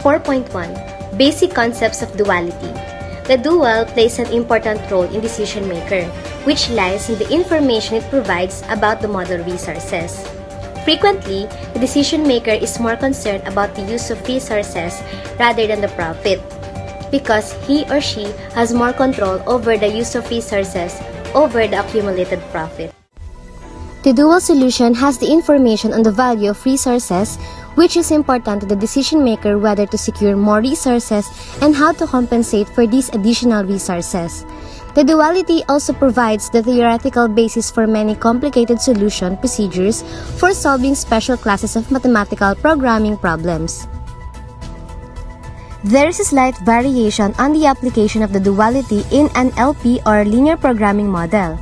4.1 Basic Concepts of Duality. The dual plays an important role in decision maker, which lies in the information it provides about the model resources. Frequently, the decision maker is more concerned about the use of resources rather than the profit, because he or she has more control over the use of resources over the accumulated profit. The dual solution has the information on the value of resources, which is important to the decision maker whether to secure more resources and how to compensate for these additional resources. The duality also provides the theoretical basis for many complicated solution procedures for solving special classes of mathematical programming problems. There is a slight variation on the application of the duality in an LP or linear programming model.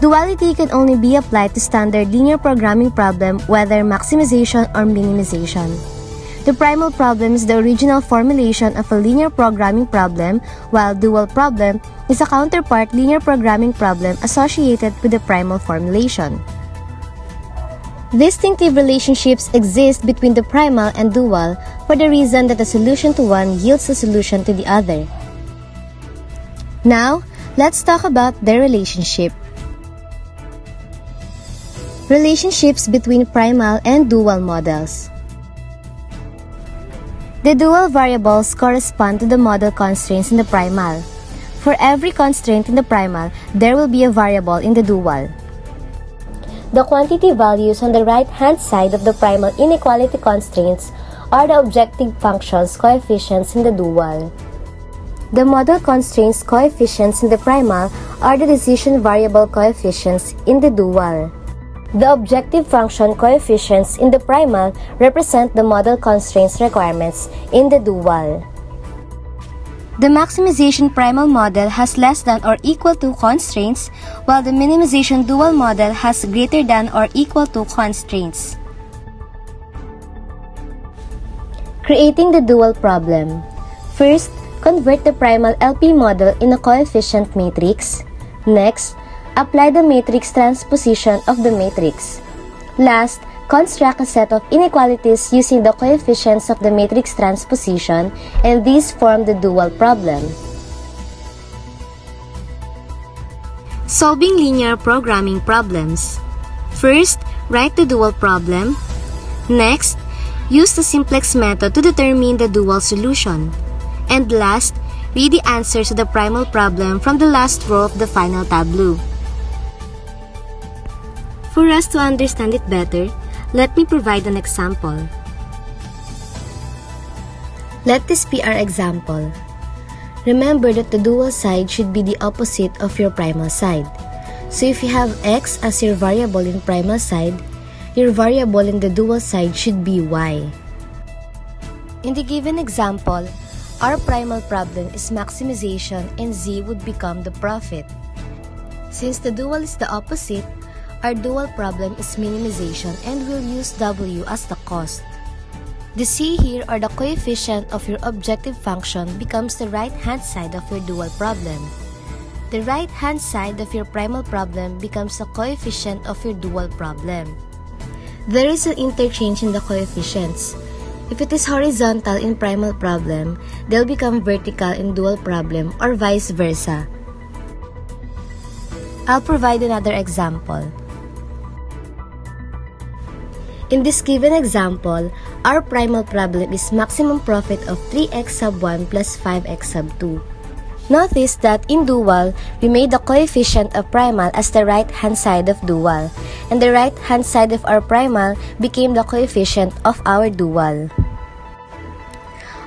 Duality can only be applied to standard linear programming problem, whether maximization or minimization. The primal problem is the original formulation of a linear programming problem, while dual problem is a counterpart linear programming problem associated with the primal formulation. Distinctive relationships exist between the primal and dual for the reason that a solution to one yields a solution to the other. Now, let's talk about their relationship. Relationships between primal and dual models. The dual variables correspond to the model constraints in the primal. For every constraint in the primal, there will be a variable in the dual. The quantity values on the right-hand side of the primal inequality constraints are the objective functions coefficients in the dual. The model constraints coefficients in the primal are the decision variable coefficients in the dual. The objective function coefficients in the primal represent the model constraints requirements in the dual. The maximization primal model has less than or equal to constraints, while the minimization dual model has greater than or equal to constraints. Creating the dual problem. First, convert the primal LP model in a coefficient matrix. Next, apply the matrix transposition of the matrix. Last, construct a set of inequalities using the coefficients of the matrix transposition, and these form the dual problem. Solving linear programming problems. First, write the dual problem. Next, use the simplex method to determine the dual solution. And last, read the answers to the primal problem from the last row of the final tableau. For us to understand it better, let me provide an example. Let this be our example. Remember that the dual side should be the opposite of your primal side. So if you have x as your variable in primal side, your variable in the dual side should be y. In the given example, our primal problem is maximization and z would become the profit. Since the dual is the opposite, our dual problem is minimization and we'll use w as the cost. The c here, or the coefficient of your objective function, becomes the right-hand side of your dual problem. The right-hand side of your primal problem becomes the coefficient of your dual problem. There is an interchange in the coefficients. If it is horizontal in primal problem, they'll become vertical in dual problem, or vice versa. I'll provide another example. In this given example, our primal problem is maximum profit of 3x sub 1 plus 5x sub 2. Notice that in dual, we made the coefficient of primal as the right-hand side of dual, and the right-hand side of our primal became the coefficient of our dual.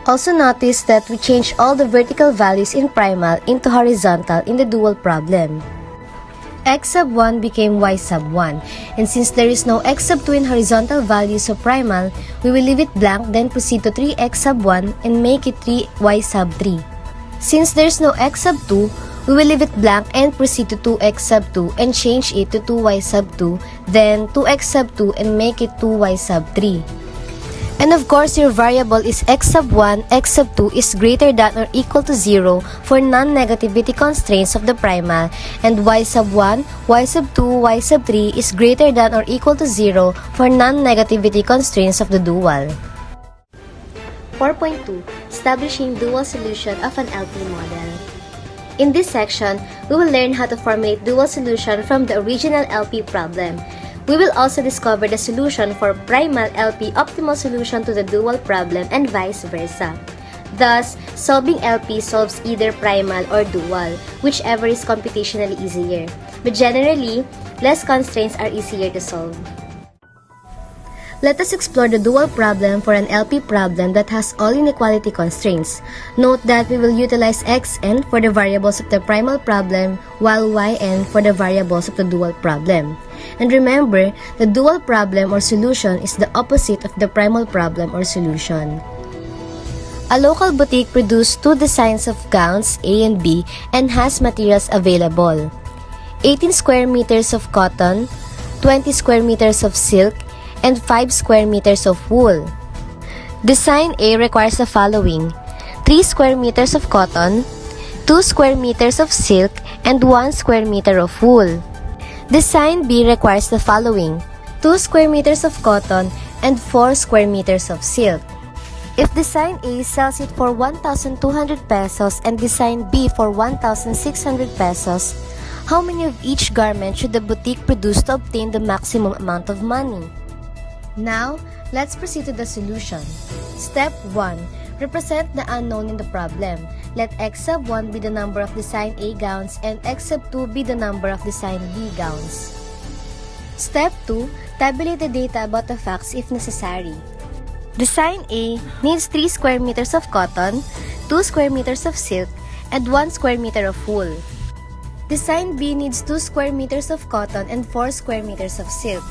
Also notice that we changed all the vertical values in primal into horizontal in the dual problem. X sub 1 became y sub 1, and since there is no x sub 2 in horizontal values of primal, we will leave it blank, then proceed to 3x sub 1 and make it 3y sub 3. Since there is no x sub 2, we will leave it blank and proceed to 2x sub 2 and change it to 2y sub 2, then 2x sub 2 and make it 2y sub 3. And of course, your variable is x sub 1, x sub 2 is greater than or equal to 0 for non-negativity constraints of the primal, and y sub 1, y sub 2, y sub 3 is greater than or equal to 0 for non-negativity constraints of the dual. 4.2, Establishing Dual Solution of an LP Model. In this section, we will learn how to formulate dual solution from the original LP problem. We will also discover the solution for primal LP optimal solution to the dual problem and vice versa. Thus, solving LP solves either primal or dual, whichever is computationally easier. But generally, less constraints are easier to solve. Let us explore the dual problem for an LP problem that has all inequality constraints. Note that we will utilize xn for the variables of the primal problem while yn for the variables of the dual problem. And remember, the dual problem or solution is the opposite of the primal problem or solution. A local boutique produced two designs of gowns A and B and has materials available: 18 square meters of cotton, 20 square meters of silk, and 5 square meters of wool. Design A requires the following: 3 square meters of cotton, 2 square meters of silk, and 1 square meter of wool. Design B requires the following: 2 square meters of cotton and 4 square meters of silk. If Design A sells it for 1,200 pesos and Design B for 1,600 pesos, how many of each garment should the boutique produce to obtain the maximum amount of money? Now, let's proceed to the solution. Step 1. Represent the unknown in the problem. Let x sub 1 be the number of Design A gowns and x sub 2 be the number of Design B gowns. Step 2. Tabulate the data about the facts if necessary. Design A needs 3 square meters of cotton, 2 square meters of silk, and 1 square meter of wool. Design B needs 2 square meters of cotton and 4 square meters of silk.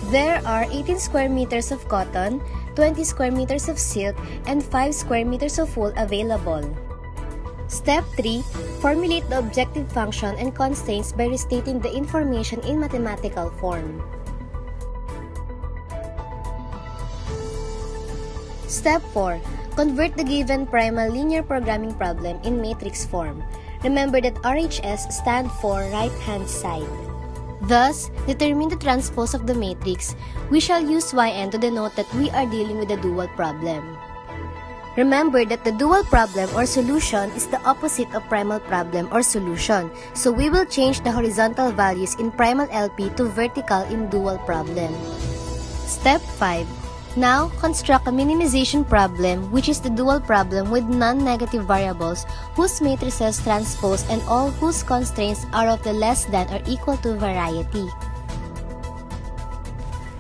There are 18 square meters of cotton, 20 square meters of silk, and 5 square meters of wool available. Step 3. Formulate the objective function and constraints by restating the information in mathematical form. Step 4. Convert the given primal linear programming problem in matrix form. Remember that RHS stands for right-hand side. Thus, determine the transpose of the matrix. We shall use yn to denote that we are dealing with a dual problem. Remember that the dual problem or solution is the opposite of primal problem or solution, so we will change the horizontal values in primal LP to vertical in dual problem. Step 5. Now, construct a minimization problem, which is the dual problem with non-negative variables whose matrices transpose and all whose constraints are of the less than or equal to variety.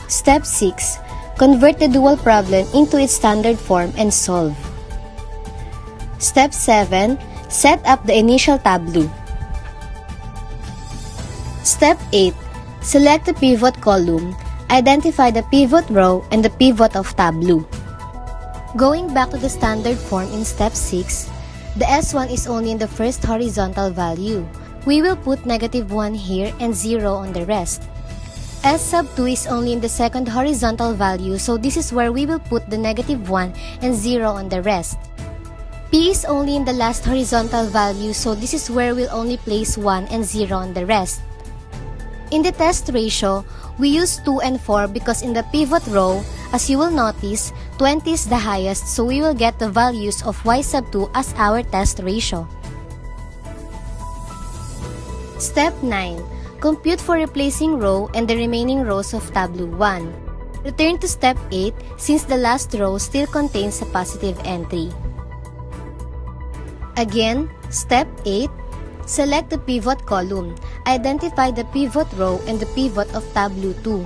Step 6. Convert the dual problem into its standard form and solve. Step 7. Set up the initial tableau. Step 8. Select the pivot column. Identify the pivot row and the pivot of tableau. Going back to the standard form in step 6, the S1 is only in the first horizontal value. We will put -1 here and 0 on the rest. S sub 2 is only in the second horizontal value, so this is where we will put the -1 and 0 on the rest. P is only in the last horizontal value, so this is where we'll only place 1 and 0 on the rest. In the test ratio, we use 2 and 4 because in the pivot row, as you will notice, 20 is the highest, so we will get the values of y sub 2 as our test ratio. Step 9. Compute for replacing row and the remaining rows of tableau 1. Return to step 8 since the last row still contains a positive entry. Again, step 8. Select the pivot column. Identify the pivot row and the pivot of tableau 2.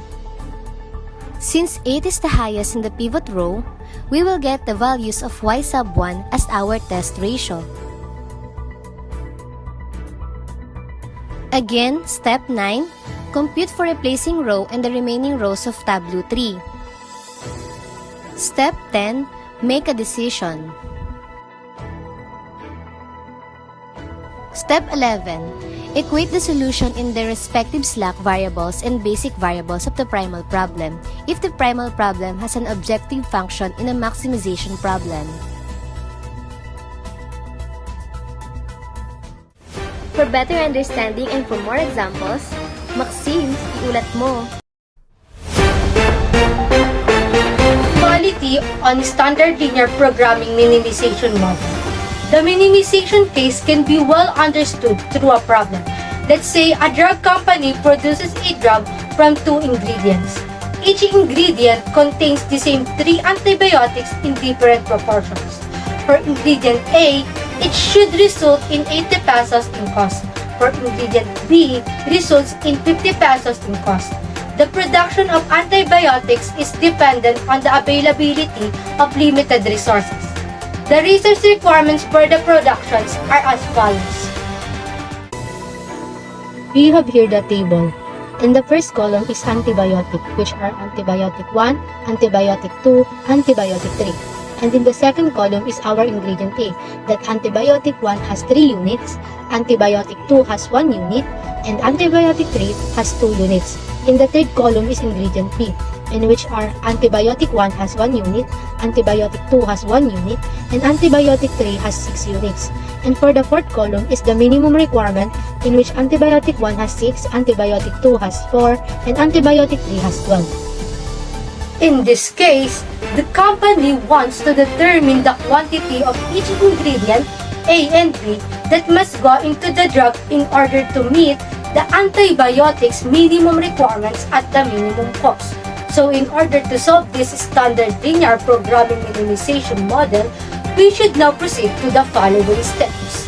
Since 8 is the highest in the pivot row, we will get the values of y sub 1 as our test ratio. Again, step 9. Compute for replacing row and the remaining rows of tableau 3. Step 10. Make a decision. Step 11. Equate the solution in the respective slack variables and basic variables of the primal problem if the primal problem has an objective function in a maximization problem. For better understanding and for more examples, Maxine, iulat mo. Duality see on standard linear programming minimization model. The minimization case can be well understood through a problem. Let's say a drug company produces a drug from 2 ingredients. Each ingredient contains the same 3 antibiotics in different proportions. For ingredient A, it should result in 80 pesos in cost. For ingredient B, results in 50 pesos in cost. The production of antibiotics is dependent on the availability of limited resources. The research requirements for the productions are as follows. We have here the table. In the first column is antibiotic, which are antibiotic 1, antibiotic 2, antibiotic 3. And in the second column is our ingredient A, that antibiotic 1 has 3 units, antibiotic 2 has 1 unit, and antibiotic 3 has 2 units. In the third column is ingredient B, in which are antibiotic 1 has 1 unit, antibiotic 2 has 1 unit, and antibiotic 3 has 6 units. And for the fourth column is the minimum requirement, in which antibiotic 1 has 6, antibiotic 2 has 4, and antibiotic 3 has 12. In this case, the company wants to determine the quantity of each ingredient, A and B, that must go into the drug in order to meet the antibiotics minimum requirements at the minimum cost. So in order to solve this standard linear programming minimization model, we should now proceed to the following steps.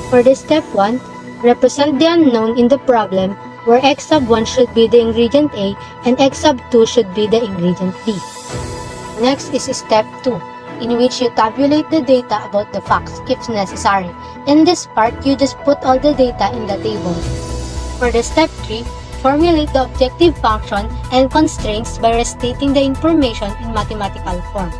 For the step 1, represent the unknown in the problem where x sub 1 should be the ingredient A and x sub 2 should be the ingredient B. Next is step 2, in which you tabulate the data about the facts if necessary. In this part, you just put all the data in the table. For the step 3, formulate the objective function and constraints by restating the information in mathematical form.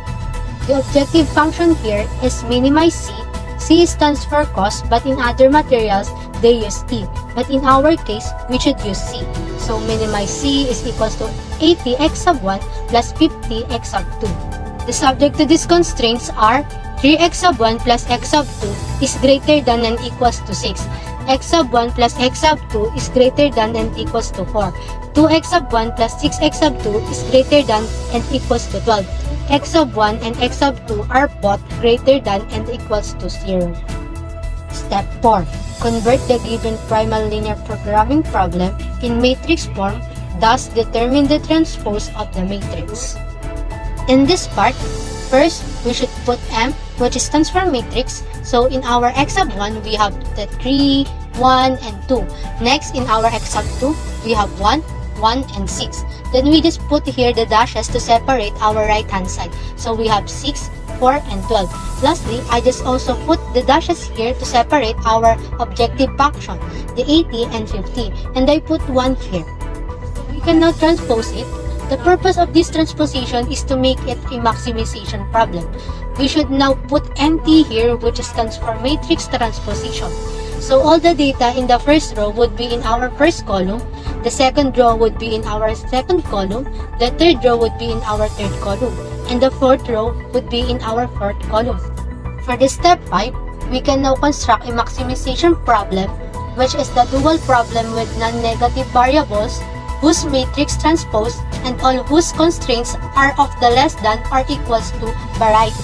The objective function here is minimize C. C stands for cost, but in other materials, they use T. But in our case, we should use C. So minimize C is equals to 80 x sub 1 plus 50 x sub 2. The subject to these constraints are 3x sub 1 plus x sub 2 is greater than and equals to 6. X sub 1 plus x sub 2 is greater than and equals to 4. 2x sub 1 plus 6x sub 2 is greater than and equals to 12. X sub 1 and x sub 2 are both greater than and equals to 0. Step 4. Convert the given primal linear programming problem in matrix form, thus determine the transpose of the matrix. In this part, first, we should put M, which stands for matrix. So in our x sub 1, we have the 3, 1, and 2. Next, in our x sub 2, we have 1, 1, and 6. Then we just put here the dashes to separate our right-hand side. So we have 6, 4, and 12. Lastly, I just also put the dashes here to separate our objective function, the 80 and 50. And I put 1 here. We can now transpose it. The purpose of this transposition is to make it a maximization problem. We should now put MT here, which stands for matrix transposition. So all the data in the first row would be in our first column, the second row would be in our second column, the third row would be in our third column, and the fourth row would be in our fourth column. For the step 5, we can now construct a maximization problem, which is the dual problem with non-negative variables whose matrix transpose and all whose constraints are of the less than or equals to variety.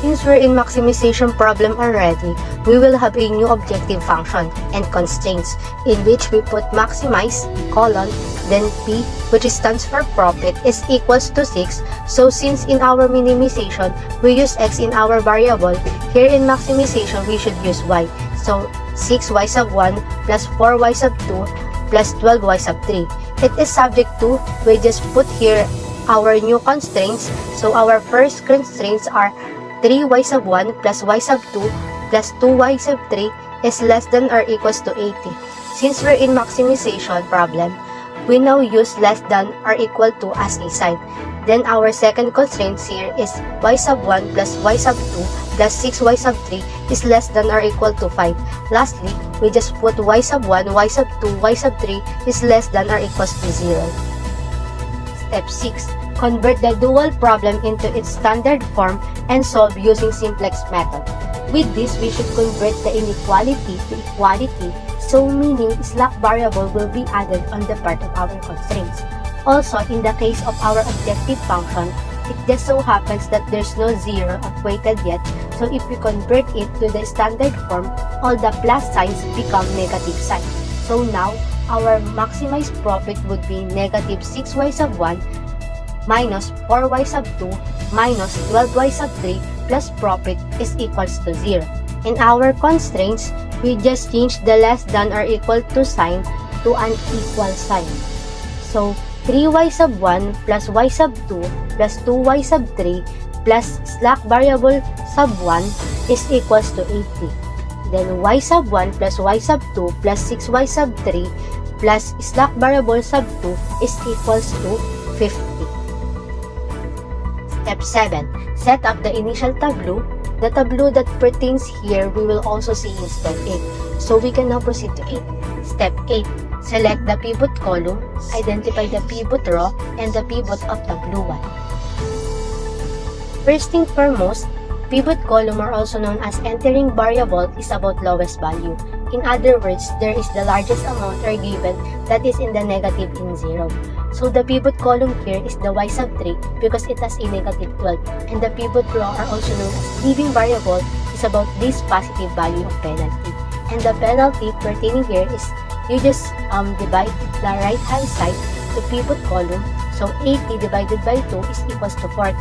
Since we're in maximization problem already, we will have a new objective function and constraints in which we put maximize, colon, then P, which stands for profit, is equals to 6. So since in our minimization, we use X in our variable, here in maximization, we should use Y. So 6y sub 1 plus 4y sub 2 plus 12y sub 3. It is subject to, we just put here our new constraints. So our first constraints are 3y sub 1 plus y sub 2 plus 2y sub 3 is less than or equals to 80. Since we're in maximization problem, we now use less than or equal to as a sign. Then our second constraint here is y sub 1 plus y sub 2 plus 6y sub 3 is less than or equal to 5. Lastly, we just put y sub 1, y sub 2, y sub 3 is less than or equals to 0. Step 6. Convert the dual problem into its standard form and solve using simplex method. With this, we should convert the inequality to equality, so meaning slack variable will be added on the part of our constraints. Also, in the case of our objective function, It just so happens that there's no zero equated yet, so if we convert it to the standard form, all the plus signs become negative signs. So now, our maximized profit would be negative 6y sub 1 minus 4y sub 2 minus 12y sub 3 plus profit is equals to 0. In our constraints, we just change the less than or equal to sign to an equal sign. So, 3y sub 1 plus y sub 2 plus 2y sub 3 plus slack variable sub 1 is equals to 80. Then y sub 1 plus y sub 2 plus 6y sub 3 plus slack variable sub 2 is equals to 50. Step 7. Set up the initial tableau. The tableau that pertains here we will also see in step 8. So we can now proceed to 8. Step 8. Select the pivot column, identify the pivot row, and the pivot of tableau 1. First thing foremost, pivot column, or also known as entering variable, is about lowest value. In other words, there is the largest amount or given that is in the negative in 0. So the pivot column here is the y sub 3 because it has a negative 12. And the pivot row, are also known as leaving variable, is about this positive value of penalty. And the penalty pertaining here is you just divide the right hand side to pivot column. So 80 divided by 2 is equals to 40.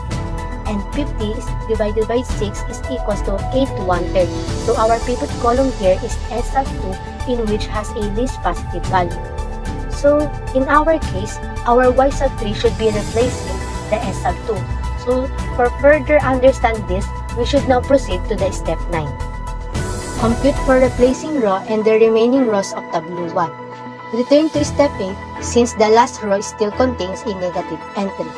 And 50 is divided by 6 is equals to 8 1/3. So our pivot column here is S sub 2, in which has a least positive value. So in our case, our y sub 3 should be replacing the S sub 2. So for further understand this, we should now proceed to the step 9. Compute for replacing row and the remaining rows of tableau 1. Return to step 8 since the last row still contains a negative entry.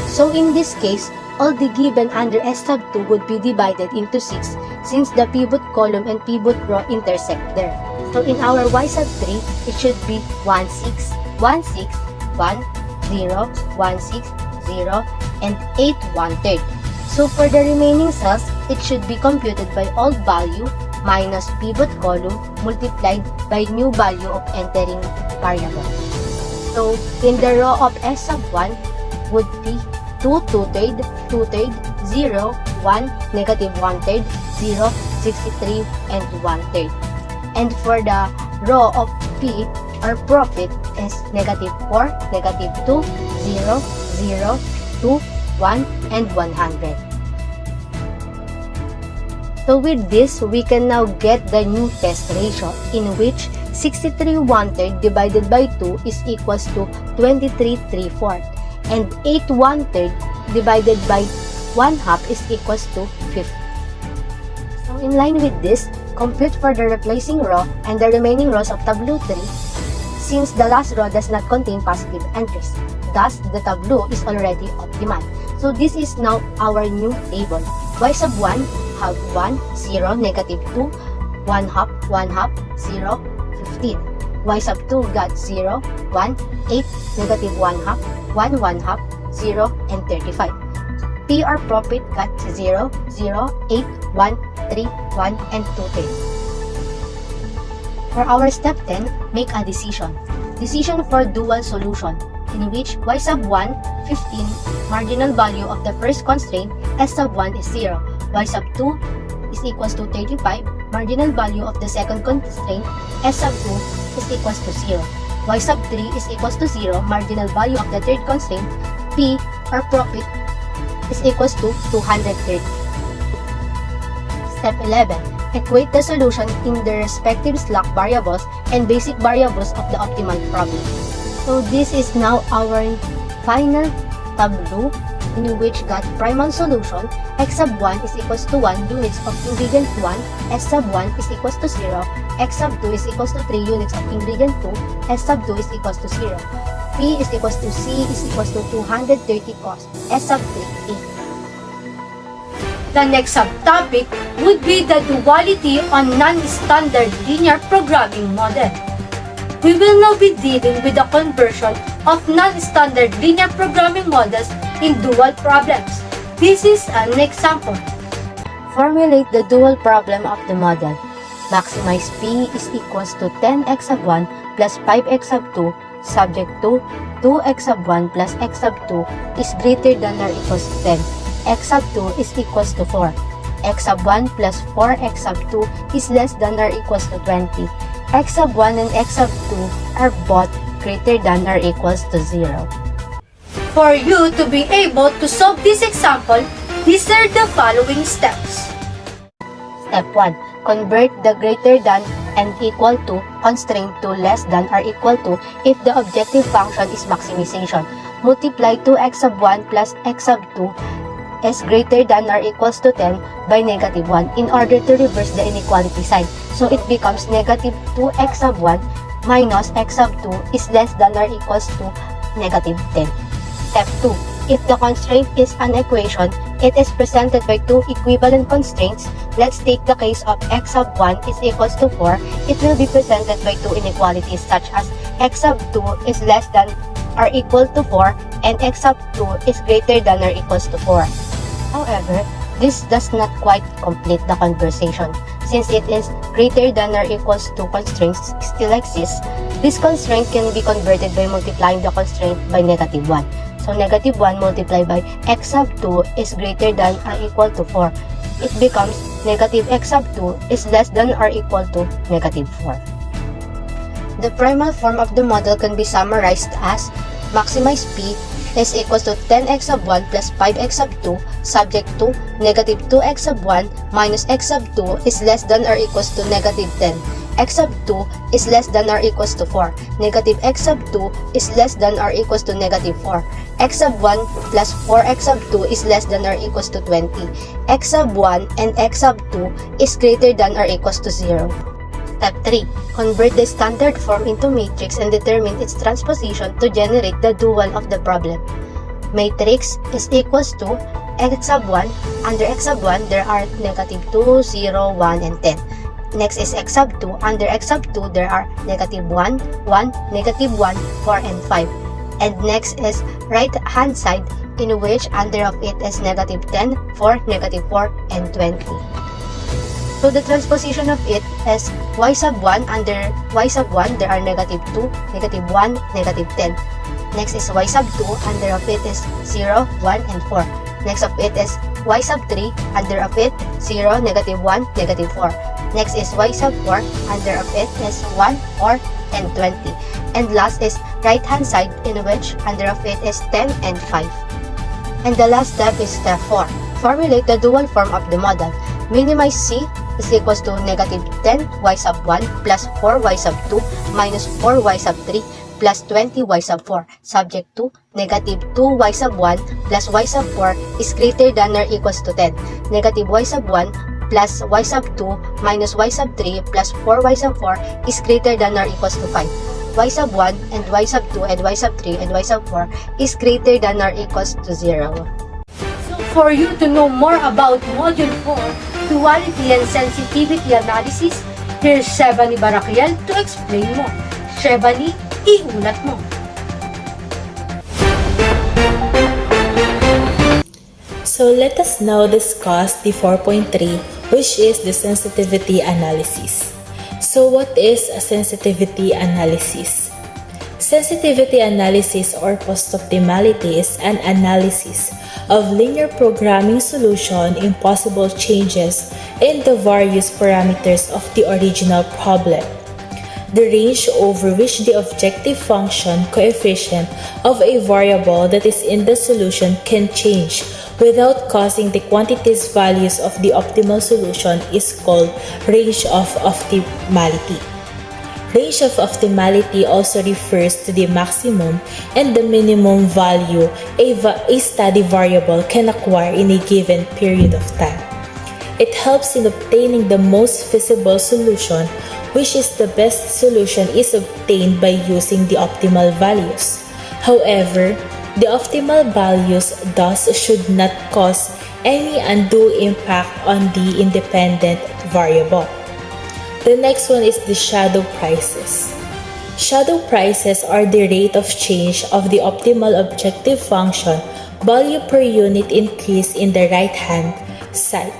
So in this case, all the given under S sub 2 would be divided into 6 since the pivot column and pivot row intersect there. So in our y sub 3, it should be 1 6, 1 6, 1 0, 1 6, 0, and 8 1/3. So for the remaining cells, it should be computed by old value minus pivot column multiplied by new value of entering variable. So in the row of S sub 1 would be 2 2/3, 2/3, 0, 1, negative 1/3, 0, 63, and 1/3. And for the row of P, our profit is negative 4, negative 2, 0, 0, 2, 1, and 100. So with this, we can now get the new test ratio, in which 63 1/3 divided by 2 is equals to 23 3/4. And 8 1/3 divided by 1/2 is equals to 50. So in line with this, compute for the replacing row and the remaining rows of tableau 3 since the last row does not contain positive entries. Thus, the tableau is already optimal. So this is now our new table. Y sub 1 have 1, 0, negative 2, 1/2, 1/2, 0, 15. Y sub 2 got 0, 1, 8, negative 1/2, 1 1/2, 0, and 35. P or profit got 0, 0, 8, 1, 3, 1, and 2/3. For our step 10, make a decision. Decision for dual solution, in which y sub 1, 15, marginal value of the first constraint, S sub 1 is 0. Y sub 2 is equals to 35, marginal value of the second constraint, S sub 2 is equals to 0. Y sub 3 is equals to 0, marginal value of the third constraint, P or profit is equals to 230. Step 11. Equate the solution in the respective slack variables and basic variables of the optimal problem. So this is now our final tableau, in which got primal solution, x sub 1 is equals to 1 units of ingredient 1, s sub 1 is equals to 0, x sub 2 is equals to 3 units of ingredient 2, s sub 2 is equals to 0. P is equals to C is equals to 230 cos, s sub 3, 8. The next subtopic would be the duality on non-standard linear programming model. We will now be dealing with the conversion of non-standard linear programming models in dual problems. This is an example. Formulate the dual problem of the model. Maximize P is equals to 10x sub 1 plus 5x sub 2 subject to 2x sub 1 plus x sub 2 is greater than or equals to 10. X sub 2 is equals to 4. X sub 1 plus 4x sub 2 is less than or equals to 20. X sub 1 and x sub 2 are both greater than or equals to 0. For you to be able to solve this example, these are the following steps. Step 1. Convert the greater than and equal to constraint to less than or equal to if the objective function is maximization. Multiply 2x sub 1 plus x sub 2 is greater than or equals to 10 by negative 1 in order to reverse the inequality sign. So it becomes negative 2x sub 1 minus x sub 2 is less than or equals to negative 10. Step 2. If the constraint is an equation, it is presented by two equivalent constraints. Let's take the case of x sub 1 is equals to 4. It will be presented by two inequalities such as x sub 2 is less than or equal to 4 and x sub 2 is greater than or equals to 4. However, this does not quite complete the conversation. Since it is greater than or equals to constraints still exists, this constraint can be converted by multiplying the constraint by negative 1. So negative 1 multiplied by x sub 2 is greater than or equal to 4. It becomes negative x sub 2 is less than or equal to negative 4. The primal form of the model can be summarized as maximize P is equals to 10x sub 1 plus 5x sub 2 subject to negative 2x sub 1 minus x sub 2 is less than or equals to negative 10. X sub 2 is less than or equals to 4. Negative x sub 2 is less than or equals to negative 4. X sub 1 plus 4x sub 2 is less than or equals to 20. X sub 1 and x sub 2 is greater than or equals to 0. Step 3. Convert the standard form into matrix and determine its transposition to generate the dual of the problem. Matrix is equals to x sub 1. Under x sub 1, there are negative 2, 0, 1, and 10. Next is x sub 2. Under x sub 2, there are negative 1, 1, negative 1, 4, and 5. And next is right hand side, in which under of it is negative 10, 4, negative 4, and 20. So the transposition of it is y sub 1. Under y sub 1, there are negative 2, negative 1, negative 10. Next is y sub 2. Under of it is 0, 1, and 4. Next of it is y sub 3. Under of it 0, negative 1, negative 4. Next is y sub 4. Under of it is 1, 4, and 20. And last is right hand side, in which under of it is 10 and 5. And the last step is step 4. Formulate the dual form of the model. Minimize C is equals to negative 10 y sub 1 plus 4 y sub 2 minus 4 y sub 3 plus 20 y sub 4 subject to negative 2 y sub 1 plus y sub 4 is greater than or equals to 10. Negative y sub 1 plus y sub 2 minus y sub 3 plus 4 y sub 4 is greater than or equals to 5. Y sub 1 and y sub 2 and y sub 3 and y sub 4 is greater than or equals to 0. So for you to know more about Module 4, Duality and Sensitivity Analysis, here's Shebani Barakiel to explain more. Shebani, iulat mo. So let us now discuss the 4.3, which is the sensitivity analysis. So what is a sensitivity analysis? Sensitivity analysis or post-optimality is an analysis of linear programming solution in possible changes in the various parameters of the original problem. The range over which the objective function coefficient of a variable that is in the solution can change without causing the quantities values of the optimal solution is called range of optimality. Range of optimality also refers to the maximum and the minimum value a study variable can acquire in a given period of time. It helps in obtaining the most feasible solution, which is the best solution is obtained by using the optimal values. However, the optimal values thus should not cause any undue impact on the independent variable. The next one is the shadow prices. Shadow prices are the rate of change of the optimal objective function value per unit increase in the right-hand side.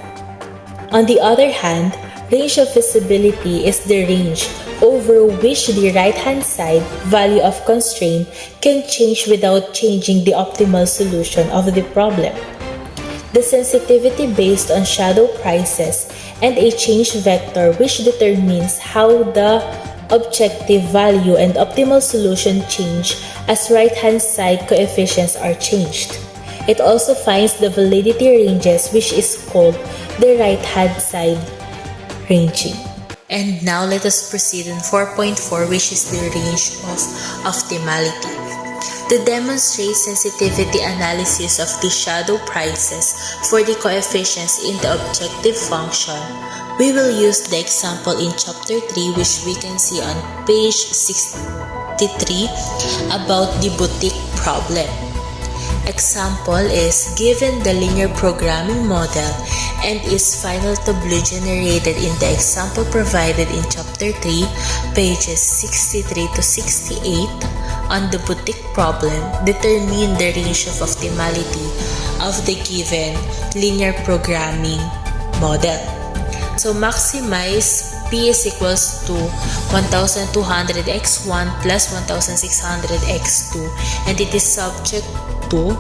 On the other hand, Range of feasibility is the range over which the right-hand side value of constraint can change without changing the optimal solution of the problem. The sensitivity based on shadow prices and a change vector which determines how the objective value and optimal solution change as right-hand side coefficients are changed. It also finds the validity ranges, which is called the right-hand side ranging. And now let us proceed in 4.4, which is the range of optimality. To demonstrate sensitivity analysis of the shadow prices for the coefficients in the objective function, we will use the example in chapter 3, which we can see on page 63 about the boutique problem. Example is given the linear programming model and is final tableau generated in the example provided in chapter 3, pages 63 to 68. On the boutique problem, determine the range of optimality of the given linear programming model. So maximize P is equals to 1200x1 plus 1600x2, and it is subject to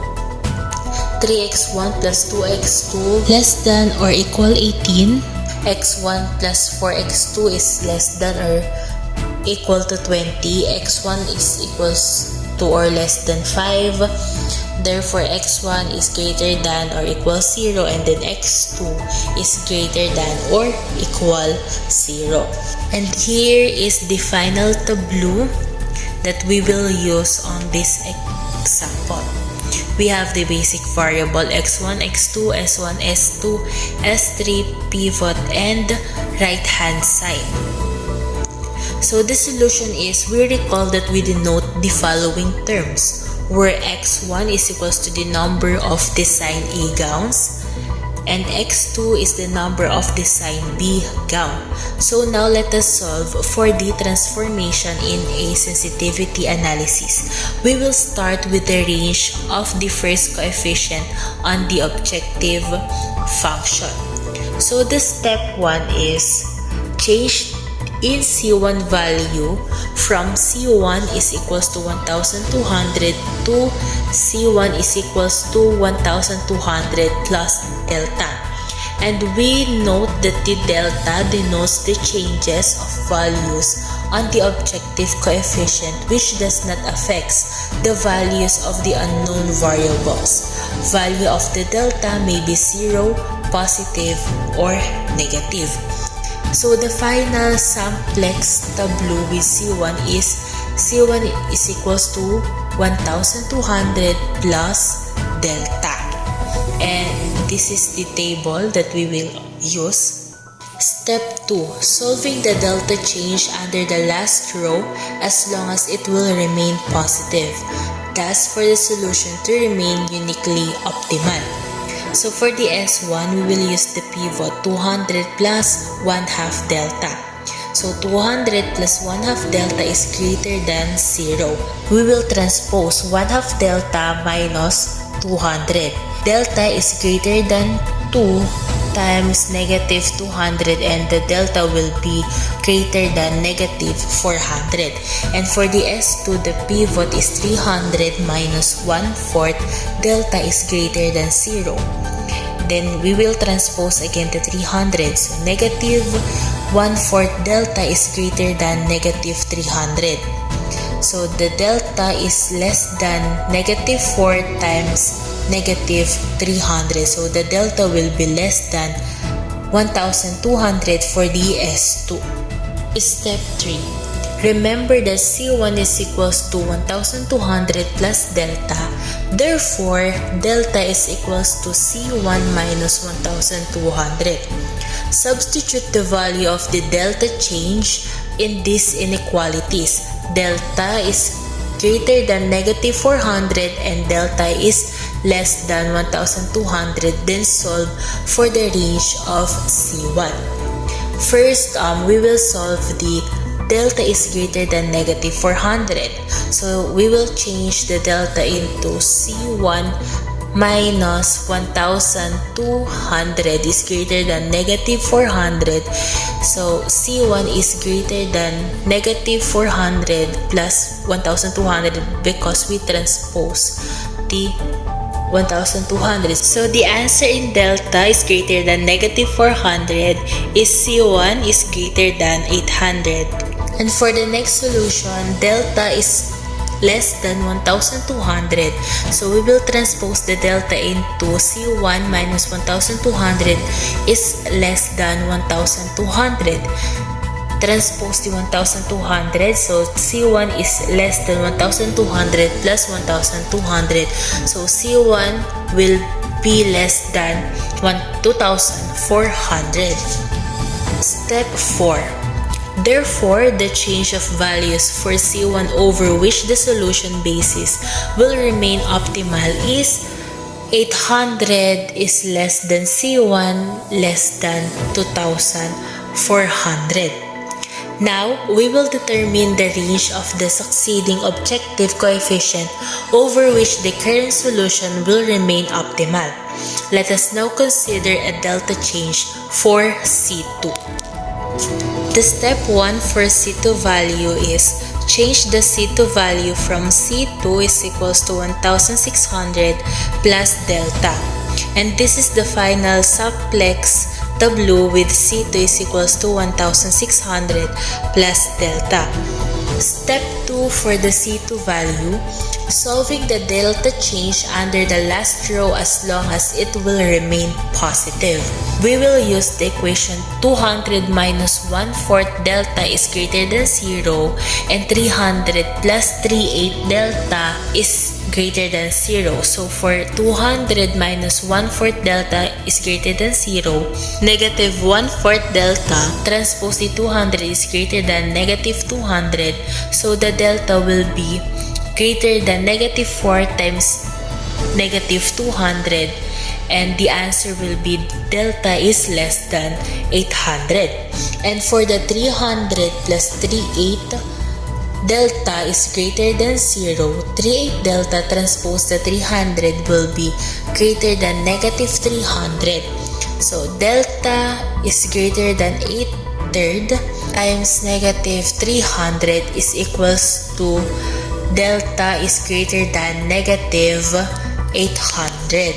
3x1 plus 2x2 less than or equal 18, x1 plus 4x2 is less than or equal to 20, x1 is equals to or less than 5, therefore x1 is greater than or equal 0, and then x2 is greater than or equal 0. And here is the final tableau that we will use on this example. We have the basic variable x1, x2, s1, s2, s3, pivot, and right hand side. So the solution is, we recall that we denote the following terms, where x1 is equals to the number of design A gowns and x2 is the number of design B gown. So now let us solve for the transformation in a sensitivity analysis. We will start with the range of the first coefficient on the objective function. So the step 1 is change in C1 value from C1 is equals to 1200 to C1 is equals to 1200 plus delta. And we note that the delta denotes the changes of values on the objective coefficient, which does not affect the values of the unknown variables. Value of the delta may be 0, positive, or negative. So the final simplex tableau with C1 is equals to 1200 plus delta. And this is the table that we will use. Step 2. Solving the delta change under the last row as long as it will remain positive. Thus, for the solution to remain uniquely optimal. So for the S1, we will use the pivot 200 plus 1/2 delta. So 200 plus 1/2 delta is greater than 0. We will transpose 1/2 delta minus 200. Delta is greater than 2 times negative 200, and the delta will be greater than negative 400. And for the S2, the pivot is 300 minus 1/4. Delta is greater than 0. Then we will transpose again the 300. So negative 1/4 delta is greater than negative 300. So the delta is less than negative 4 times negative 300. So the delta will be less than 1200 for the S2. Step 3. Remember that C1 is equals to 1200 plus delta. Therefore, delta is equals to C1 minus 1200. Substitute the value of the delta change in these inequalities. Delta is greater than negative 400 and delta is less than 1200. Then solve for the range of C1. First, we will solve the delta is greater than negative 400. So we will change the delta into C1 minus 1,200 is greater than negative 400. So C1 is greater than negative 400 plus 1,200 because we transpose the 1,200. So the answer in delta is greater than negative 400 is C1 is greater than 800. And for the next solution, delta is less than 1,200. So we will transpose the delta into C1 minus 1,200 is less than 1,200. Transpose the 1,200, so C1 is less than 1,200 plus 1,200. So C1 will be less than 2,400. Step 4. Therefore, the change of values for C1 over which the solution basis will remain optimal is 800 is less than C1 less than 2,400. Now, we will determine the range of the succeeding objective coefficient over which the current solution will remain optimal. Let us now consider a delta change for C2. The step 1 for C2 value is change the C2 value from C2 is equals to 1,600 plus delta. And this is the final subplex W with C2 is equals to 1,600 plus delta. Step 2 for the C2 value, solving the delta change under the last row as long as it will remain positive. We will use the equation 200 minus 1/4 delta is greater than 0 and 300 plus 3/8 delta is greater than 0. So for 200 minus 1/4 delta is greater than 0, negative 1/4 delta transpose the 200 is greater than negative 200. So the delta will be greater than negative 4 times negative 200, and the answer will be delta is less than 800. And for the 300 plus 3/8, delta is greater than 0. 3/8 delta transpose the 300 will be greater than negative 300. So delta is greater than 8/3 times negative 300 is equals to delta is greater than negative 800.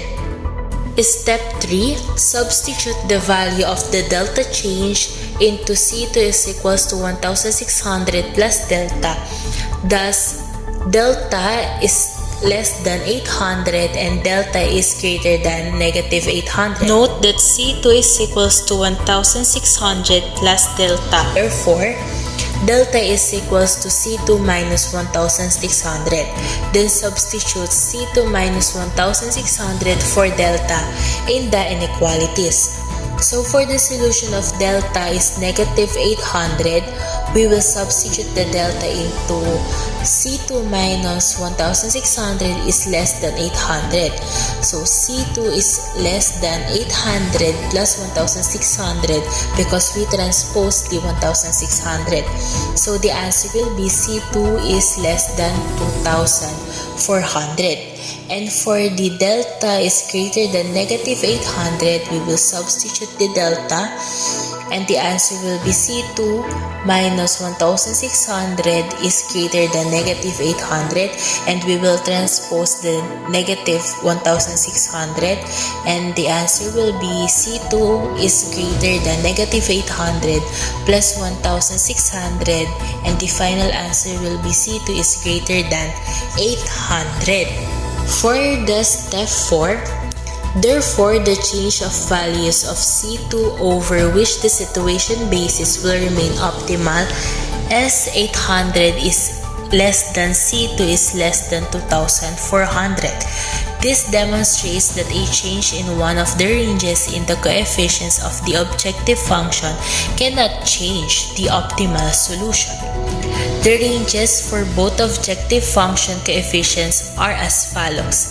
Step 3. Substitute the value of the delta change into C2 is equals to 1,600 plus delta. Thus, delta is less than 800 and delta is greater than negative 800. Note that C2 is equals to 1,600 plus delta. Therefore, delta is equals to C2 minus 1,600. Then substitute C2 minus 1,600 for delta in the inequalities. So for the solution of delta is negative 800, we will substitute the delta into C2 minus 1,600 is less than 800. So C2 is less than 800 plus 1,600 because we transpose the 1,600. So the answer will be C2 is less than 2,400. And for the delta is greater than negative 800, we will substitute the delta and the answer will be C2 minus 1,600 is greater than negative 800, and we will transpose the negative 1,600 and the answer will be C2 is greater than negative 800 plus 1,600, and the final answer will be C2 is greater than 800. For the step 4, therefore, the change of values of C2 over which the situation basis will remain optimal as 800 is less than C2 is less than 2,400. This demonstrates that a change in one of the ranges in the coefficients of the objective function cannot change the optimal solution. The ranges for both objective function coefficients are as follows.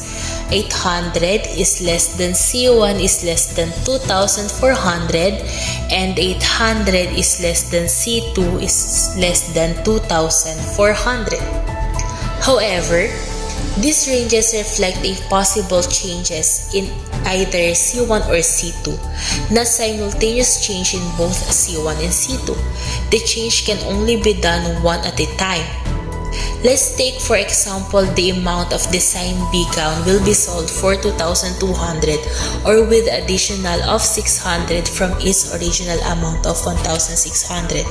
800 is less than C1 is less than 2,400 and 800 is less than C2 is less than 2,400. However, These ranges reflect the possible changes in either C1 or C2, not simultaneous change in both C1 and C2. The change can only be done one at a time. Let's take for example the amount of design B gown will be sold for 2,200 or with additional of 600 from its original amount of 1,600.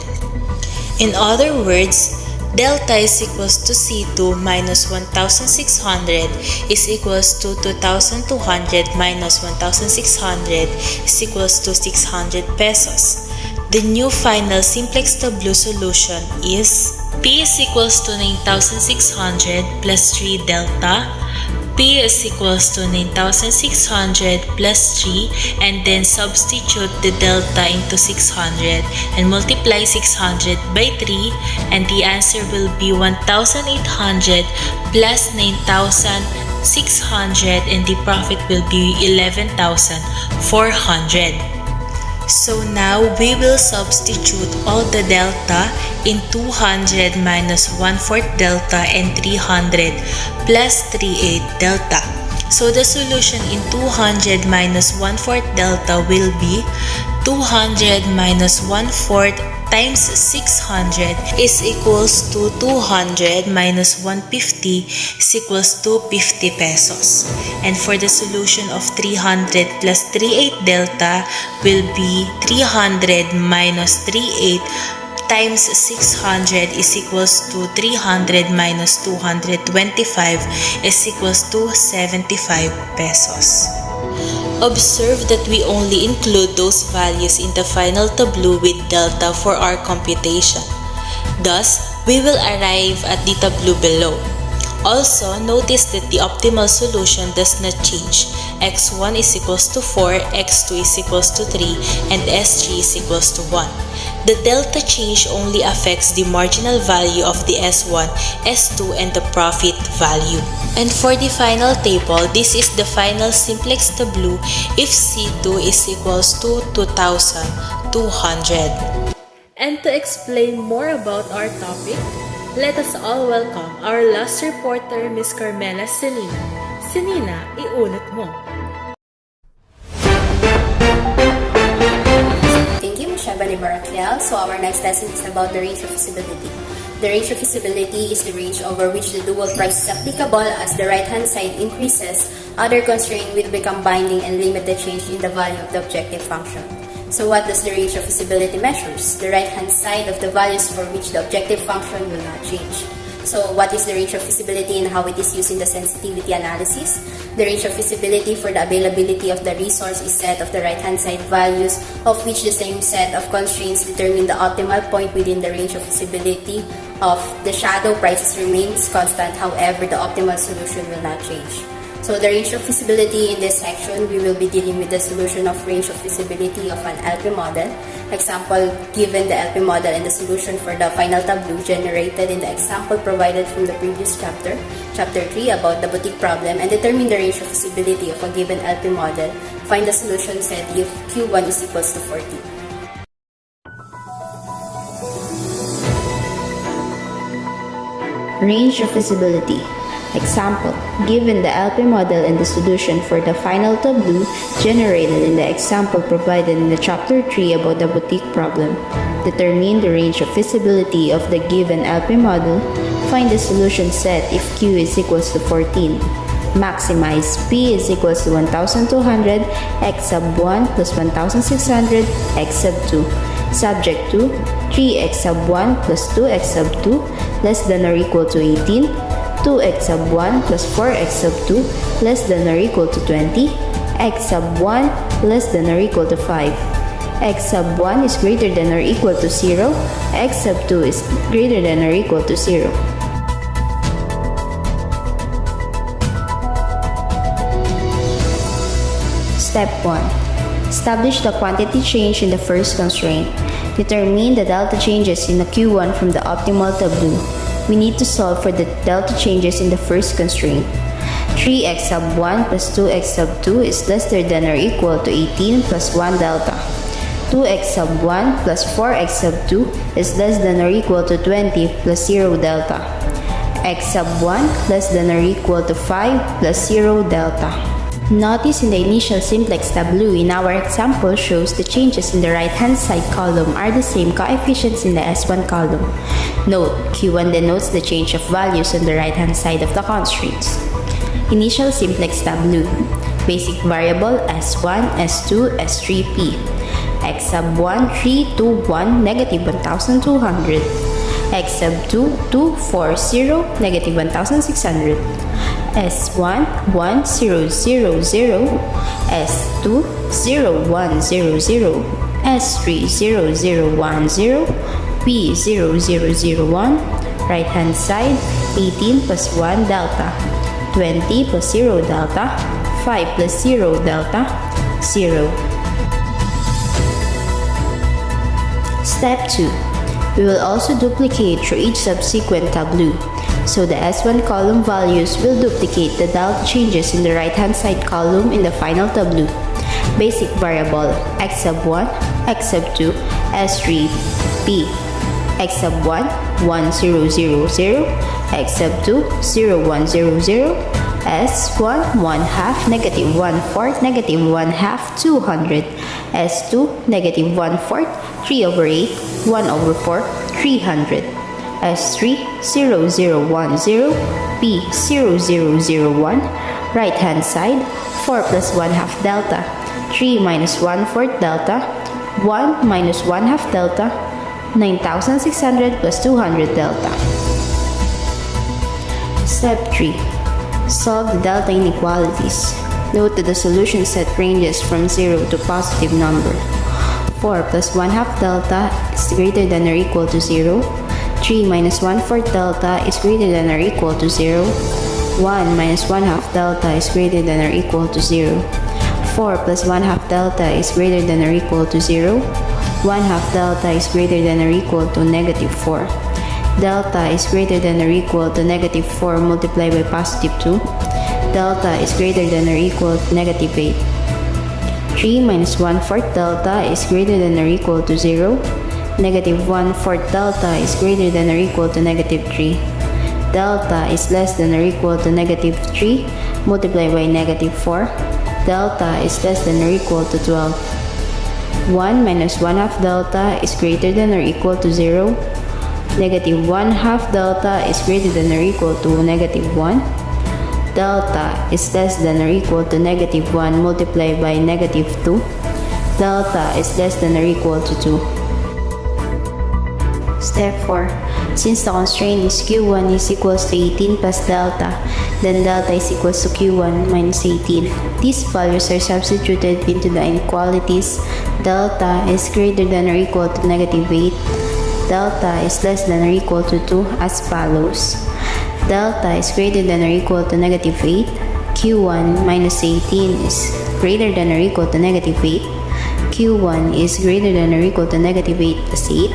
In other words, delta is equals to C2 minus 1,600 is equals to 2,200 minus 1,600 is equals to 600 pesos. The new final simplex tableau solution is P is equals to 9,600 plus 3 delta. P is equals to 9,600 plus 3 and then substitute the delta into 600 and multiply 600 by 3 and the answer will be 1,800 plus 9,600 and the profit will be 11,400. So now we will substitute all the delta in 200 minus 1/4 delta and 300 plus 3/8 delta. So the solution in 200 minus 1/4 delta will be 200 minus 1/4 times 600 is equals to 200 minus 150 is equals to 50 pesos. And for the solution of 300 plus 3/8 delta will be 300 minus 3/8 times 600 is equals to 300 minus 225 is equals to 75 pesos. Observe that we only include those values in the final tableau with delta for our computation. Thus, we will arrive at the tableau below. Also, notice that the optimal solution does not change. x1 is equals to 4, x2 is equals to 3, and s3 is equals to 1. The delta change only affects the marginal value of the S1, S2, and the profit value. And for the final table, this is the final simplex tableau if C2 is equals to 2,200. And to explain more about our topic, let us all welcome our last reporter, Ms. Carmela Selina. Selina, iunat mo. So our next lesson is about the range of feasibility. The range of feasibility is the range over which the dual price is applicable. As the right-hand side increases, other constraints will become binding and limit the change in the value of the objective function. So what does the range of feasibility measures? The right-hand side of the values for which the objective function will not change. So what is the range of feasibility and how it is used in the sensitivity analysis? The range of feasibility for the availability of the resource is set of the right-hand side values of which the same set of constraints determine the optimal point within the range of feasibility of the shadow prices remains constant. However, the optimal solution will not change. So the range of feasibility in this section, we will be dealing with the solution of range of feasibility of an LP model. Example, given the LP model and the solution for the final tableau generated in the example provided from the previous chapter, chapter 3 about the boutique problem, and determine the range of feasibility of a given LP model. Find the solution set if Q1 is equals to 40. Range of feasibility. Example, given the LP model and the solution for the final tableau generated in the example provided in the chapter 3 about the boutique problem, determine the range of feasibility of the given LP model, find the solution set if Q is equals to 14. Maximize P is equals to 1,200 x sub 1 plus 1,600 x sub 2. Subject to 3x sub 1 plus 2x sub 2 less than or equal to 18, 2x sub 1 plus 4x sub 2 less than or equal to 20, x sub 1 less than or equal to 5. X sub 1 is greater than or equal to 0, x sub 2 is greater than or equal to 0. Step 1. Establish the quantity change in the first constraint. Determine the delta changes in the Q1 from the optimal tableau. We need to solve for the delta changes in the first constraint. 3x sub 1 plus 2x sub 2 is lesser than or equal to 18 plus 1 delta. 2x sub 1 plus 4x sub 2 is less than or equal to 20 plus 0 delta. x sub 1 less than or equal to 5 plus 0 delta. Notice in the initial simplex tableau in our example shows the changes in the right-hand side column are the same coefficients in the S1 column. Note, Q1 denotes the change of values on the right-hand side of the constraints. Initial simplex tableau. Basic variable S1, S2, S3P. X sub 1, 3, 2, 1, negative 1,200. X sub 2, 2, 4, 0, negative 1,600. S1, 1, 0, 0, 0. S2, 0, 1, 0, 0. S3, 0, 0, 1, 0. P, 0, 0, 0, 1. Right hand side, 18 plus 1 delta. 20 plus 0 delta. 5 plus 0 delta. 0. Step 2. We will also duplicate through each subsequent tableau. So the S1 column values will duplicate the delta changes in the right-hand side column in the final tableau. Basic variable x sub 1, x sub 2, S3, P. X sub 1, 1, 0, 0, 0. X sub 2, 0, 1, 0, 0. S1, 1 half, negative 1 fourth, negative 1 half, 200. S2, negative 1 fourth, 3 over 8, 1 over 4, 300. S3, 0, 0, 1, 0. P, 0, 0, 0, 1. Right hand side, 4 plus 1 half delta. 3 minus 1 fourth delta. 1 minus 1 half delta. 9,600 plus 200 delta. Step 3. Solve the delta inequalities. Note that the solution set ranges from 0 to positive number. 4 plus 1 half delta is greater than or equal to 0. 3 minus 1 fourth delta is greater than or equal to 0. 1 minus 1 half delta is greater than or equal to 0. 4 plus 1 half delta is greater than or equal to 0. 1 half delta is greater than or equal to negative 4. Delta is greater than or equal to negative 4 multiplied by positive 2. Delta is greater than or equal to negative 8. 3 minus 1 fourth delta is greater than or equal to 0. Negative 1 fourth delta is greater than or equal to negative 3. Delta is less than or equal to negative 3 multiplied by negative 4. Delta is less than or equal to 12. 1 minus 1 half delta is greater than or equal to 0. Negative 1 half delta is greater than or equal to negative 1. Delta is less than or equal to negative 1 multiplied by negative 2. Delta is less than or equal to 2. Step 4. Since the constraint is Q1 is equals to 18 plus delta, then delta is equals to Q1 minus 18. These values are substituted into the inequalities. Delta is greater than or equal to negative 8. Delta is less than or equal to 2 as follows. Delta is greater than or equal to negative 8. Q1 minus 18 is greater than or equal to negative 8. Q1 is greater than or equal to negative 8 plus 8.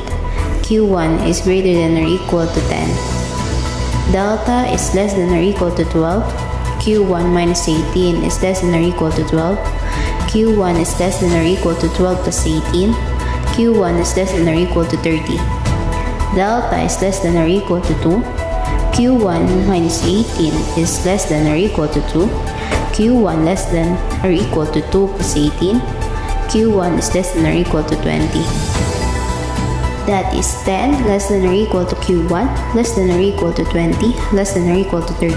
Q1 is greater than or equal to 10. Delta is less than or equal to 12. Q1 minus 18 is less than or equal to 12. Q1 is less than or equal to 12 plus 18. Q1 is less than or equal to 30. Delta is less than or equal to 2. Q1 minus 18 is less than or equal to 2. Q1 less than or equal to 2 plus 18. Q1 is less than or equal to 20. That is 10 less than or equal to Q1, less than or equal to 20, less than or equal to 30.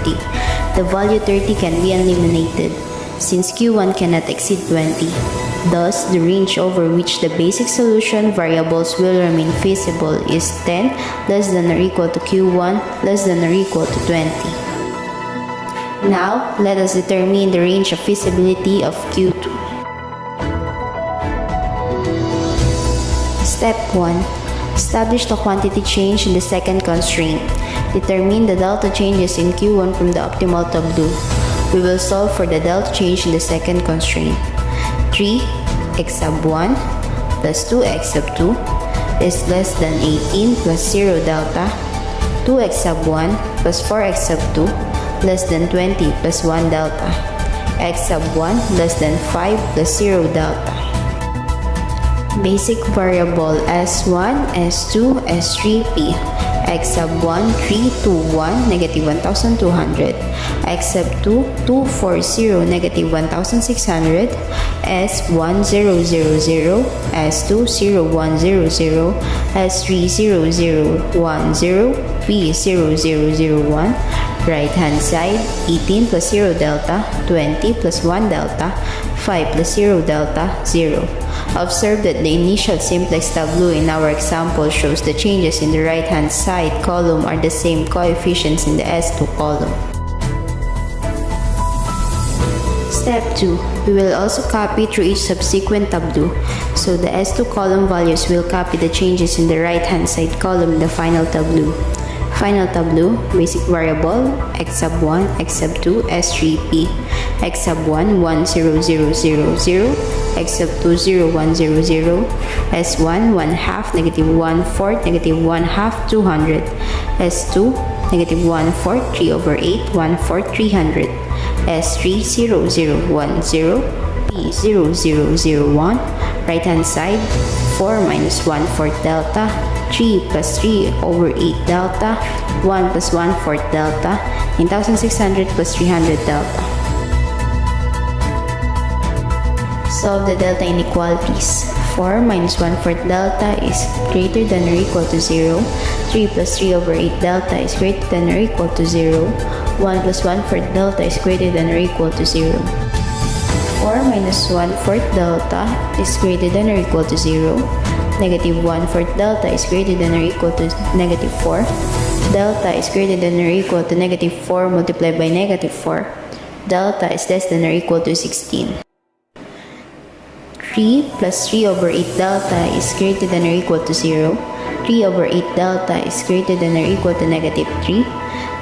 The value 30 can be eliminated since Q1 cannot exceed 20. Thus, the range over which the basic solution variables will remain feasible is 10 less than or equal to Q1, less than or equal to 20. Now, let us determine the range of feasibility of Q2. Step 1. Establish the quantity change in the second constraint. Determine the delta changes in Q1 from the optimal tableau. We will solve for the delta change in the second constraint. 3 x sub 1 plus 2x sub 2 is less than 18 plus 0 delta. 2x sub 1 plus 4x sub 2 less than 20 plus 1 delta. X sub 1 less than 5 plus 0 delta. Basic variable S1, S2, S3, P. x sub 1, 3, 2, 1, negative 1,200, x sub 2, 2, 4, 0, negative 1,600, S1, 0, 0, 0, S2, 0, 1, 0, 0, S3, 0, 0, 1, 0, P, 0, 0, 0, 1, right hand side, 18 plus 0 delta, 20 plus 1 delta, 5 plus 0 delta, 0. Observe that the initial simplex tableau in our example shows the changes in the right hand side column are the same coefficients in the S2 column. Step 2. We will also copy through each subsequent tableau, so the S2 column values will copy the changes in the right hand side column in the final tableau. Final tableau, basic variable, x sub 1, x sub 2, S3P, x sub 1, 1, 0, 0, 0, 0, x sub 2, 0, 1, 0, 0, S1, 1 half, negative 1 fourth, negative 1 half, 200, S2, negative 1 fourth, 3 over 8, 1 fourth, 300, S3, 0, 0, 1, 0, P, 0, 0, 0, 1, right hand side, 4 minus 1 fourth delta, 3 plus 3 over 8 delta, 1 plus 1 fourth delta, 9,600 plus 300 delta. Solve the delta inequalities. 4 minus 1 fourth delta is greater than or equal to 0. 3 plus 3 over 8 delta is greater than or equal to 0. 1 plus 1 fourth delta is greater than or equal to 0. 4 minus 1 fourth delta is greater than or equal to 0. Negative 1 fourth delta is greater than or equal to negative 4. Delta is greater than or equal to negative 4 multiplied by negative 4. Delta is less than or equal to 16. 3 plus 3 over 8 delta is greater than or equal to 0. 3 over 8 delta is greater than or equal to negative 3.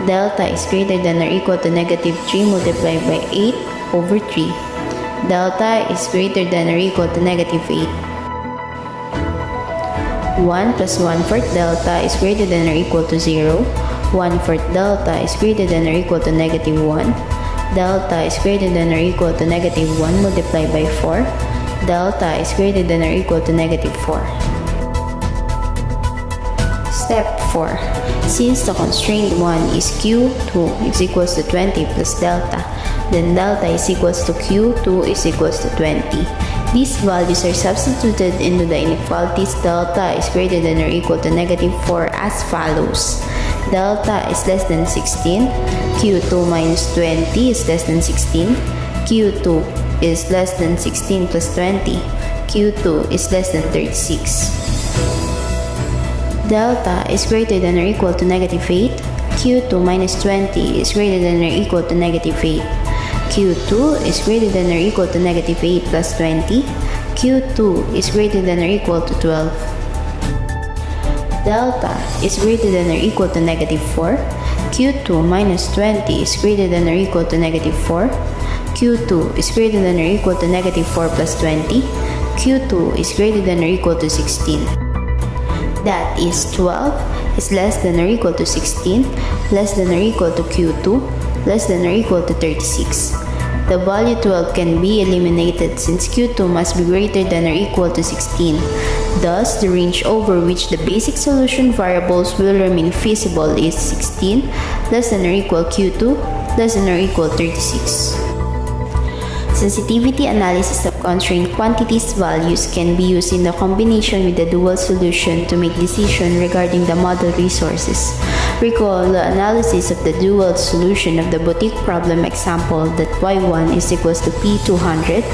Delta is greater than or equal to negative 3 multiplied by 8 over 3. Delta is greater than or equal to negative 8. 1 plus 1 fourth delta is greater than or equal to 0. 1 fourth delta is greater than or equal to negative 1. Delta is greater than or equal to negative 1 multiplied by 4. Delta is greater than or equal to negative 4. Step 4. Since the constraint 1 is Q2 is equals to 20 plus delta, then delta is equals to Q2 is equals to 20. These values are substituted into the inequalities. Delta is greater than or equal to negative 4 as follows. Delta is less than 16. Q2 minus 20 is less than 16. Q2 is less than 16 plus 20. Q2 is less than 36. Delta is greater than or equal to negative 8. Q2 minus 20 is greater than or equal to negative 8. Q2 is greater than or equal to negative 8 plus 20. Q2 is greater than or equal to 12. Delta is greater than or equal to negative 4. Q2 minus 20 is greater than or equal to negative 4. Q2 is greater than or equal to negative 4 plus 20. Q2 is greater than or equal to 16. That is 12 is less than or equal to 16, less than or equal to Q2, less than or equal to 36. The value 12 can be eliminated since Q2 must be greater than or equal to 16. Thus, the range over which the basic solution variables will remain feasible is 16, less than or equal Q2, less than or equal 36. Sensitivity analysis of constraint quantities values can be used in the combination with the dual solution to make decision regarding the model resources. Recall the analysis of the dual solution of the boutique problem example that y1 is equals to p200,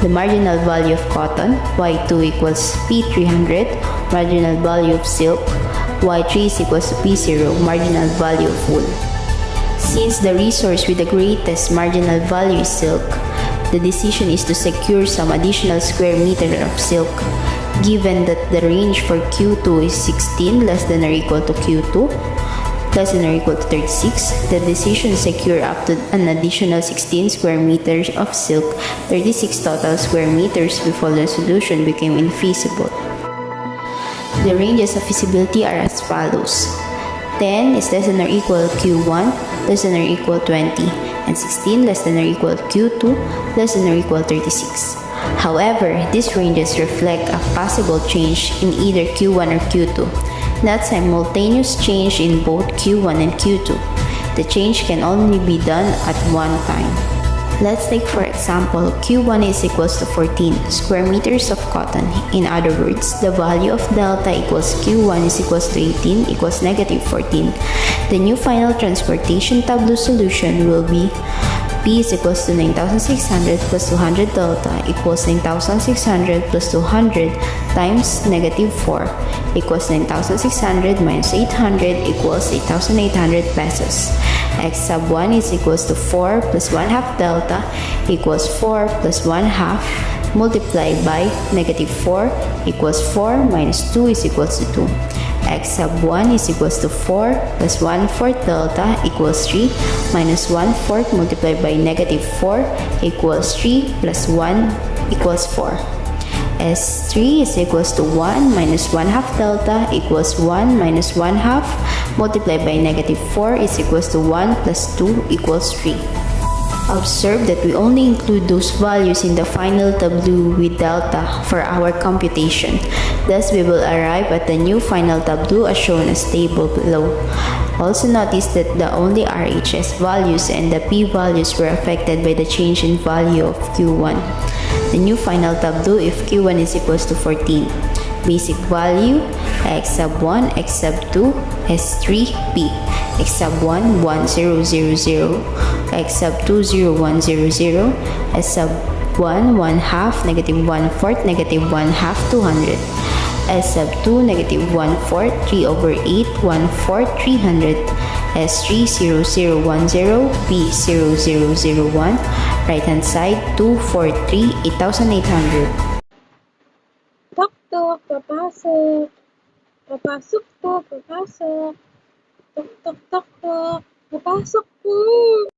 the marginal value of cotton, y2 equals p300, marginal value of silk, y3 is equals to p0, marginal value of wool. Since the resource with the greatest marginal value is silk, the decision is to secure some additional square meter of silk. Given that the range for Q2 is 16 less than or equal to Q2 less than or equal to 36, the decision secure up to an additional 16 square meters of silk, 36 total square meters before the solution became infeasible. The ranges of feasibility are as follows. 10 is less than or equal to Q1 less than or equal to 20, and 16 less than or equal to Q2 less than or equal to 36. However, these ranges reflect a possible change in either Q1 or Q2. not simultaneous change in both Q1 and Q2. The change can only be done at one time. Let's take for example, Q1 is equals to 14 square meters of cotton. In other words, the value of delta equals Q1 is equals to 18 equals negative 14. The new final transportation tableau solution will be P is equals to 9,600 plus 200 delta equals 9,600 plus 200 times negative 4 equals 9,600 minus 800 equals 8,800 pesos. X sub 1 is equals to 4 plus 1 half delta equals 4 plus 1 half multiplied by negative 4 equals 4 minus 2 is equals to 2. X sub 1 is equals to 4 plus 1/4 delta equals 3 minus 1/4 multiplied by negative 4 equals 3 plus 1 equals 4. S3 is equals to 1 minus 1 half delta equals 1 minus 1 half multiplied by negative 4 is equals to 1 plus 2 equals 3. Observe that we only include those values in the final tableau with delta for our computation. Thus, we will arrive at the new final tableau as shown as table below. Also notice that the only RHS values and the P values were affected by the change in value of Q1. The new final tableau if Q1 is equals to 14. Basic value, X sub 1, X sub 2, S3, P. X sub 1, 1, 0, 0, 0. X sub 2, 0, 1, 0, 0. S sub 1, 1 half, negative 1/4, negative 1 half, 200. S sub 2, negative 1/4, 3 over 8, 1/4, 300. S3, 0, 0, 1, 0. P, 0, 0, 0, 1. Right hand side, 2, 4, 3, 8,800. Tok tok, papasok. Papasok po, papasok. Tok tok tok tok. Papasok po.